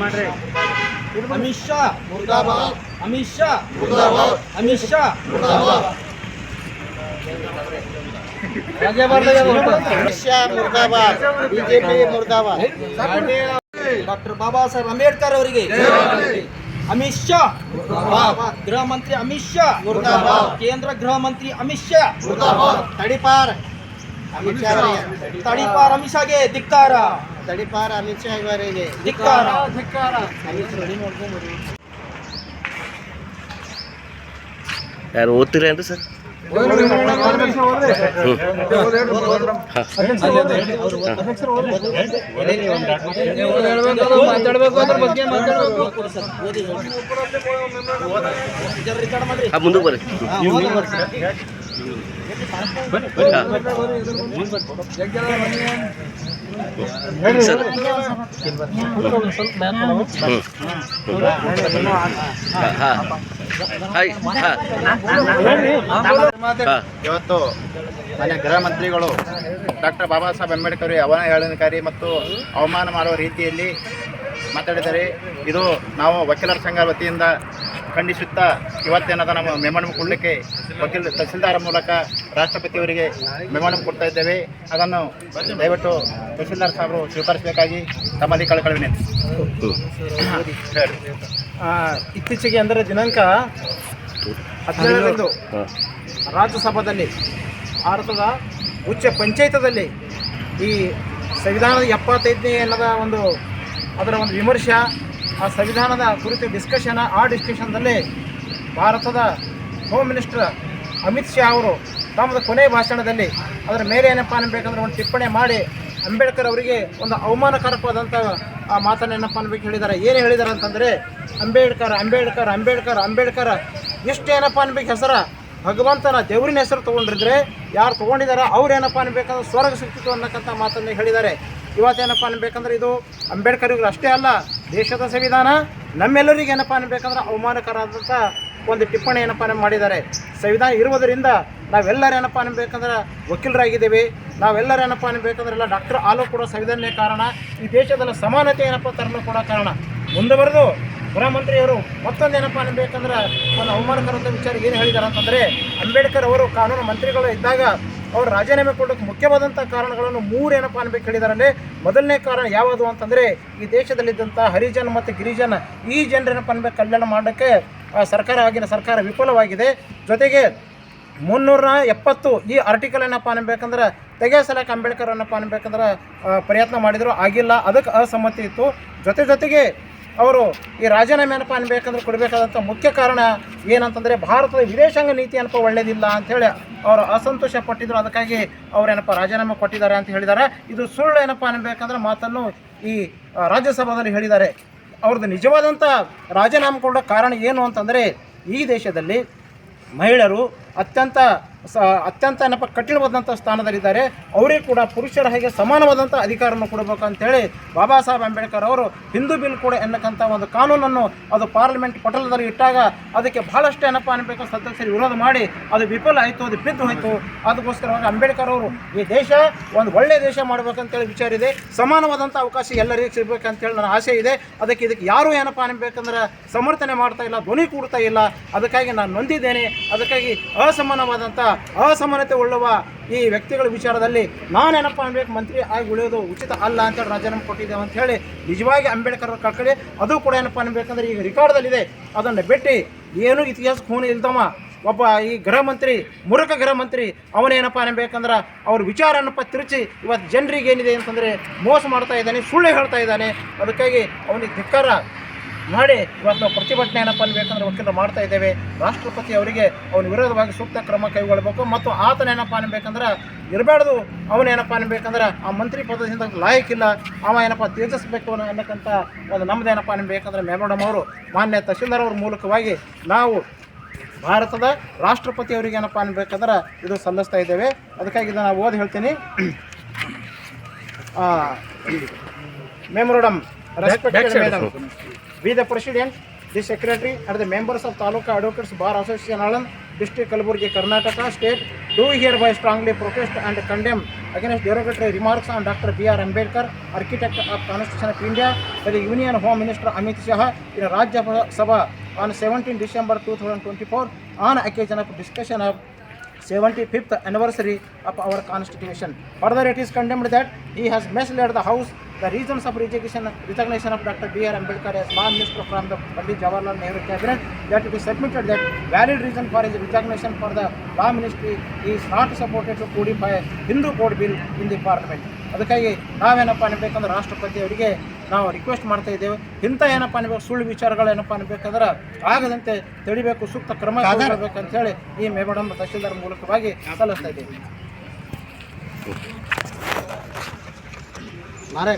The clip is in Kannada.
अमित शाह मुर्दाबाद, अमित शाह मुर्दाबाद, अमित शाह मुर्दाबाद, अमित शाह मुर्दाबाद, बीजेपी मुर्दाबाद, डॉक्टर बाबा साहेब अंबेडकर ಅವರಿಗೆ अमित शाह मुर्दाबाद, गृह मंत्री अमित शाह मुर्दाबाद, केंद्र गृह मंत्री अमित शाह मुर्दाबाद, तड़ीपार अमित ಶಾಗೆ ಧಿಕ್ಕಾರ, ತಡಿಪಾರ ಅಮಿತ್ ಶಾ ಇವರಿಗೆ ಧಿಕ್ಕಾರ, ಧಿಕ್ಕಾರ. ಯಾರು ಓದ್ತೀರೇನ್ರಿ ಸರ್? ಮುಂದಕ್ಕೆ ಬರ್ರಿ. ಇವತ್ತು ಮಾನ್ಯ ಗೃಹ ಮಂತ್ರಿಗಳು ಡಾಕ್ಟರ್ ಬಾಬಾ ಸಾಹೇಬ್ ಅಂಬೇಡ್ಕರ್ ಅವಹೇಳನಕಾರಿ ಮತ್ತು ಅವಮಾನ ಮಾಡುವ ರೀತಿಯಲ್ಲಿ ಮಾತಾಡಿದ್ದಾರೆ. ಇದು ನಾವು ವಕೀಲರ ಸಂಘ ವತಿಯಿಂದ ಖಂಡಿಸುತ್ತಾ ಇವತ್ತೇನದ ನಮ್ಮ ಮೆಮೊರಂಡಮ್ ಕೊಡಲಿಕ್ಕೆ ತಹಸೀಲ್ದಾರ್ ಮೂಲಕ ರಾಷ್ಟ್ರಪತಿಯವರಿಗೆ ಮೆಮೊರಂಡಮ್ ಕೊಡ್ತಾ ಇದ್ದೇವೆ. ಅದನ್ನು ದಯವಿಟ್ಟು ತಹಸೀಲ್ದಾರ್ ಸಾಹೇಬರು ಸ್ವೀಕರಿಸಬೇಕಾಗಿ ತಮ್ಮಲ್ಲಿ ಕಳಕಳಿ ವಿನಂತಿ. ಇತ್ತೀಚೆಗೆ ಅಂದರೆ ದಿನಾಂಕ 17ರಂದು ರಾಜ್ಯಸಭಾದಲ್ಲಿ ಭಾರತದ ಉಚ್ಚ ಪಂಚಾಯತದಲ್ಲಿ ಈ ಸಂವಿಧಾನದ 75ನೇ ಅನ್ನದ ಅದರ ಒಂದು ವಿಮರ್ಶೆ, ಆ ಸಂವಿಧಾನದ ಕುರಿತು ಡಿಸ್ಕಷನ್, ಆ ಡಿಸ್ಕಷನ್ದಲ್ಲಿ ಭಾರತದ ಹೋಮ್ ಮಿನಿಸ್ಟರ್ ಅಮಿತ್ ಶಾ ಅವರು ತಮ್ಮದ ಕೊನೆಯ ಭಾಷಣದಲ್ಲಿ ಅದರ ಮೇಲೆ ಏನಪ್ಪ ಅನ್ಬೇಕಂದ್ರೆ ಒಂದು ಟಿಪ್ಪಣಿ ಮಾಡಿ ಅಂಬೇಡ್ಕರ್ ಅವರಿಗೆ ಒಂದು ಅವಮಾನಕಾರಕವಾದಂಥ ಆ ಮಾತನ್ನು ಏನಪ್ಪ ಅನ್ಬೇಕು ಹೇಳಿದ್ದಾರೆ. ಏನು ಹೇಳಿದ್ದಾರೆ ಅಂತಂದರೆ ಅಂಬೇಡ್ಕರ್ ಅಂಬೇಡ್ಕರ್ ಅಂಬೇಡ್ಕರ್ ಅಂಬೇಡ್ಕರ್ ಎಷ್ಟು ಏನಪ್ಪ ಅನ್ಬೇಕು ಹೆಸರು ಭಗವಂತನ ದೇವರಿನ ಹೆಸರು ತೊಗೊಂಡಿದ್ರೆ ಯಾರು ತೊಗೊಂಡಿದ್ದಾರೆ ಅವ್ರು ಏನಪ್ಪ ಅನ್ಬೇಕಂದ್ರೆ ಸ್ವರ್ಗ ಸಿಕ್ತಿತ್ತು ಅನ್ನಕ್ಕಂಥ ಮಾತನ್ನು ಹೇಳಿದ್ದಾರೆ. ಇವತ್ತೇನಪ್ಪ ಅನ್ಬೇಕಂದ್ರೆ ಇದು ಅಂಬೇಡ್ಕರ್ಗಳು ಅಷ್ಟೇ ಅಲ್ಲ, ದೇಶದ ಸಂವಿಧಾನ ನಮ್ಮೆಲ್ಲರಿಗೆ ಏನಪ್ಪ ಅನ್ಬೇಕಂದ್ರೆ ಅವಮಾನಕರವಾದಂಥ ಒಂದು ಟಿಪ್ಪಣಿ ಏನಪ್ಪ ಮಾಡಿದ್ದಾರೆ. ಸಂವಿಧಾನ ಇರುವುದರಿಂದ ನಾವೆಲ್ಲರೂ ಏನಪ್ಪ ಅನ್ಬೇಕಂದ್ರೆ ವಕೀಲರಾಗಿದ್ದೇವೆ, ನಾವೆಲ್ಲರೂ ಏನಪ್ಪ ಅನ್ಬೇಕಂದ್ರೆ ಎಲ್ಲ ಡಾಕ್ಟರ್ ಆಲೂ ಕೂಡ ಸಂವಿಧಾನನೇ ಕಾರಣ, ಈ ದೇಶದಲ್ಲಿ ಸಮಾನತೆ ಏನಪ್ಪ ತರಲು ಕೂಡ ಕಾರಣ. ಮುಂದುವರೆದು ಗೃಹ ಮಂತ್ರಿಯವರು ಮತ್ತೊಂದು ಏನಪ್ಪ ಅನ್ಬೇಕಂದ್ರೆ ಒಂದು ಅವಮಾನಕರಂಥ ವಿಚಾರ ಏನು ಹೇಳಿದ್ದಾರೆ ಅಂತಂದರೆ ಅಂಬೇಡ್ಕರ್ ಅವರು ಕಾನೂನು ಮಂತ್ರಿಗಳು ಇದ್ದಾಗ ಅವರು ರಾಜೀನಾಮೆ ಕೊಡೋಕ್ಕೆ ಮುಖ್ಯವಾದಂಥ ಕಾರಣಗಳನ್ನು 3 ಏನಪ್ಪ ಅನ್ಬೇಕು ಹೇಳಿದಾರಲ್ಲಿ. ಮೊದಲನೇ ಕಾರಣ ಯಾವುದು ಅಂತಂದರೆ ಈ ದೇಶದಲ್ಲಿದ್ದಂಥ ಹರಿಜನ ಮತ್ತು ಗಿರಿಜನ ಈ ಜನರೇನಪ್ಪ ಅನ್ಬೇಕು ಕಲ್ಯಾಣ ಮಾಡೋಕ್ಕೆ ಆಗಿನ ಸರ್ಕಾರ ವಿಫಲವಾಗಿದೆ. ಜೊತೆಗೆ 370 ಈ ಆರ್ಟಿಕಲ್ ಏನಪ್ಪ ಅನ್ಬೇಕಂದ್ರೆ ತೆಗೆಸಲಕ್ಕೆ ಅಂಬೇಡ್ಕರ್ ಏನಪ್ಪ ಅನ್ಬೇಕಂದ್ರೆ ಪ್ರಯತ್ನ ಮಾಡಿದರು, ಆಗಿಲ್ಲ, ಅದಕ್ಕೆ ಅಸಮ್ಮತಿ ಇತ್ತು. ಜೊತೆಗೆ ಅವರು ಈ ರಾಜೀನಾಮೆ ಏನಪ್ಪ ಅನ್ಬೇಕಂದ್ರೆ ಕೊಡಬೇಕಾದಂಥ ಮುಖ್ಯ ಕಾರಣ ಏನಂತಂದರೆ ಭಾರತದ ವಿದೇಶಾಂಗ ನೀತಿ ಏನಪ್ಪ ಒಳ್ಳೆಯದಿಲ್ಲ ಅಂಥೇಳಿ ಅವರು ಅಸಂತೋಷ ಪಟ್ಟಿದ್ರು, ಅದಕ್ಕಾಗಿ ಅವರೇನಪ್ಪ ರಾಜೀನಾಮೆ ಕೊಟ್ಟಿದ್ದಾರೆ ಅಂತ ಹೇಳಿದ್ದಾರೆ. ಇದು ಸುಳ್ಳು ಏನಪ್ಪ ಅನ್ಬೇಕಂದ್ರೆ ಮಾತನ್ನು ಈ ರಾಜ್ಯಸಭಾದಲ್ಲಿ ಹೇಳಿದ್ದಾರೆ. ಅವ್ರದ್ದು ನಿಜವಾದಂಥ ರಾಜೀನಾಮೆ ಕೊಡೋ ಕಾರಣ ಏನು ಅಂತಂದರೆ ಈ ದೇಶದಲ್ಲಿ ಮಹಿಳೆಯರು ಅತ್ಯಂತ ಏನಪ್ಪ ಕಠಿಣವಾದಂಥ ಸ್ಥಾನದಲ್ಲಿದ್ದಾರೆ, ಅವರಿಗೆ ಕೂಡ ಪುರುಷರ ಹಾಗೆ ಸಮಾನವಾದಂಥ ಅಧಿಕಾರವನ್ನು ಕೊಡಬೇಕು ಅಂತೇಳಿ ಬಾಬಾ ಸಾಹೇಬ್ ಅಂಬೇಡ್ಕರ್ ಅವರು ಹಿಂದೂ ಬಿಲ್ ಕೂಡ ಎನ್ನಕ್ಕಂಥ ಒಂದು ಕಾನೂನನ್ನು ಅದು ಪಾರ್ಲಿಮೆಂಟ್ ಪಟಲದಲ್ಲಿ ಇಟ್ಟಾಗ ಅದಕ್ಕೆ ಬಹಳಷ್ಟು ಏನಪ್ಪ ಅನ್ಬೇಕು ಸದಸ್ಯರು ವಿರೋಧ ಮಾಡಿ ಅದು ವಿಫಲ ಆಯಿತು, ಅದು ಬಿದ್ದು ಹೋಯಿತು. ಅದಕ್ಕೋಸ್ಕರವಾಗಿ ಅಂಬೇಡ್ಕರ್ ಅವರು ಈ ದೇಶ ಒಂದು ಒಳ್ಳೆಯ ದೇಶ ಮಾಡಬೇಕಂತೇಳಿ ವಿಚಾರ ಇದೆ, ಸಮಾನವಾದಂಥ ಅವಕಾಶ ಎಲ್ಲರಿಗೂ ಸಿಗಬೇಕಂತೇಳಿ ನನ್ನ ಆಸೆ ಇದೆ. ಇದಕ್ಕೆ ಯಾರೂ ಏನಪ್ಪ ಅನ್ಬೇಕಂದ್ರೆ ಸಮರ್ಥನೆ ಮಾಡ್ತಾ ಇಲ್ಲ, ಧ್ವನಿ ಕೂಡ್ತಾ ಇಲ್ಲ. ಅದಕ್ಕಾಗಿ ನಾನು ನೊಂದಿದ್ದೇನೆ. ಅದಕ್ಕಾಗಿ ಅಸಮಾನವಾದಂಥ ಅಸಮಾನತೆ ಉಳ್ಳುವ ಈ ವ್ಯಕ್ತಿಗಳ ವಿಚಾರದಲ್ಲಿ ನಾನೇನಪ್ಪ ಅನ್ಬೇಕು ಮಂತ್ರಿ ಆಗಿ ಉಳಿಯೋದು ಉಚಿತ ಅಲ್ಲ ಅಂತೇಳಿ ರಾಜೀನಾಮೆ ಕೊಟ್ಟಿದ್ದೇವೆ ಅಂತ ಹೇಳಿ ನಿಜವಾಗಿ ಅಂಬೇಡ್ಕರ್ ಕಳ್ಕಳಿ ಅದು ಕೂಡ ಏನಪ್ಪ ಅನ್ಬೇಕಂದ್ರೆ ಈಗ ರೆಕಾರ್ಡ್ದಲ್ಲಿದೆ. ಅದನ್ನು ಬಿಟ್ಟು ಏನೂ ಇತಿಹಾಸ ಖೂನ್ ಇಲ್ದವ ಒಬ್ಬ ಈ ಗೃಹ ಮಂತ್ರಿ ಮುರುಕ ಗೃಹ ಮಂತ್ರಿ ಅವನೇನಪ್ಪ ಅನ್ಬೇಕಂದ್ರೆ ಅವ್ರ ವಿಚಾರ ಏನಪ್ಪ ತಿರುಚಿ ಇವತ್ತು ಜನರಿಗೆ ಏನಿದೆ ಅಂತಂದರೆ ಮೋಸ ಮಾಡ್ತಾ ಇದ್ದಾನೆ, ಸುಳ್ಳು ಹೇಳ್ತಾ ಇದ್ದಾನೆ. ಅದಕ್ಕಾಗಿ ಅವನಿಗೆ ಧಿಕ್ಕಾರ ಮಾಡಿ ಇವತ್ತು ನಾವು ಪ್ರತಿಭಟನೆ ಏನಪ್ಪ ಅನ್ಬೇಕಂದ್ರೆ ವಕೀಲರು ಮಾಡ್ತಾ ಇದ್ದೇವೆ. ರಾಷ್ಟ್ರಪತಿ ಅವರಿಗೆ ಅವನ ವಿರೋಧವಾಗಿ ಸೂಕ್ತ ಕ್ರಮ ಕೈಗೊಳ್ಳಬೇಕು ಮತ್ತು ಆತನೇನಪ್ಪ ಅನ್ಬೇಕಂದ್ರೆ ಇರಬಾರ್ದು, ಅವನೇನಪ್ಪ ಅನ್ಬೇಕಂದ್ರೆ ಆ ಮಂತ್ರಿ ಪದದಿಂದ ಲಾಯಕ್ಕಿಲ್ಲ, ಅವ ಏನಪ್ಪ ತ್ಯಜಿಸಬೇಕು ಅನ್ನಕ್ಕಂಥ ಒಂದು ನಮ್ಮದೇನಪ್ಪ ಅನ್ಬೇಕಂದ್ರೆ ಮೆಮೊರಂಡಮ್ ಅವರು ಮಾನ್ಯ ತಹಸೀಲ್ದಾರ್ ಅವ್ರ ಮೂಲಕವಾಗಿ ನಾವು ಭಾರತದ ರಾಷ್ಟ್ರಪತಿ ಅವರಿಗೆ ಏನಪ್ಪ ಅನ್ಬೇಕಂದ್ರೆ ಇದು ಸಲ್ಲಿಸ್ತಾ ಇದ್ದೇವೆ. ಅದಕ್ಕಾಗಿ ಇದನ್ನು ನಾವು ಓದಿ ಹೇಳ್ತೀನಿ. Memorandum respected madam, we the president, the secretary and the members of Taluka Advocates Bar Association Alan District Kalaburgi, Karnataka State, do hereby strongly protest and condemn against derogatory remarks on Dr. B.R. Ambedkar, architect of Constitution of India, by the Union Home Minister Amit Shah in Rajya Sabha on 17 December 2024 on occasion of discussion of 75th anniversary of our Constitution. Further, it is condemned that he has misled the House. The reasons of resignation of Dr. B.R. Ambedkar as Law Minister from the Pandit Jawaharlal Nehru Cabinet, that it is submitted that valid reason for his resignation for the Law Ministry is not supported to codify Hindu Code Bill in the Parliament. ಅದಕ್ಕಾಗಿ ನಾವೇನಪ್ಪ ಅನ್ಬೇಕಂದ್ರೆ ರಾಷ್ಟ್ರಪತಿಯವರಿಗೆ ನಾವು ರಿಕ್ವೆಸ್ಟ್ ಮಾಡ್ತಾ ಇದ್ದೇವೆ, ಇಂಥ ಏನಪ್ಪ ಅನ್ಬೇಕು ಸುಳ್ಳು ವಿಚಾರಗಳು ಏನಪ್ಪ ಅನ್ಬೇಕಂದ್ರೆ ಆಗದಂತೆ ತಡಿಬೇಕು, ಸೂಕ್ತ ಕ್ರಮ ತಗೊಳ್ಬೇಕಂತ ಹೇಳಿ ಈ ಮೆಮೊರಂ ತಹಶೀಲ್ದಾರ್ ಮೂಲಕವಾಗಿ ಸಲ್ಲಿಸ್ತಾ ಇದ್ದೇವೆ. ನಾರೇ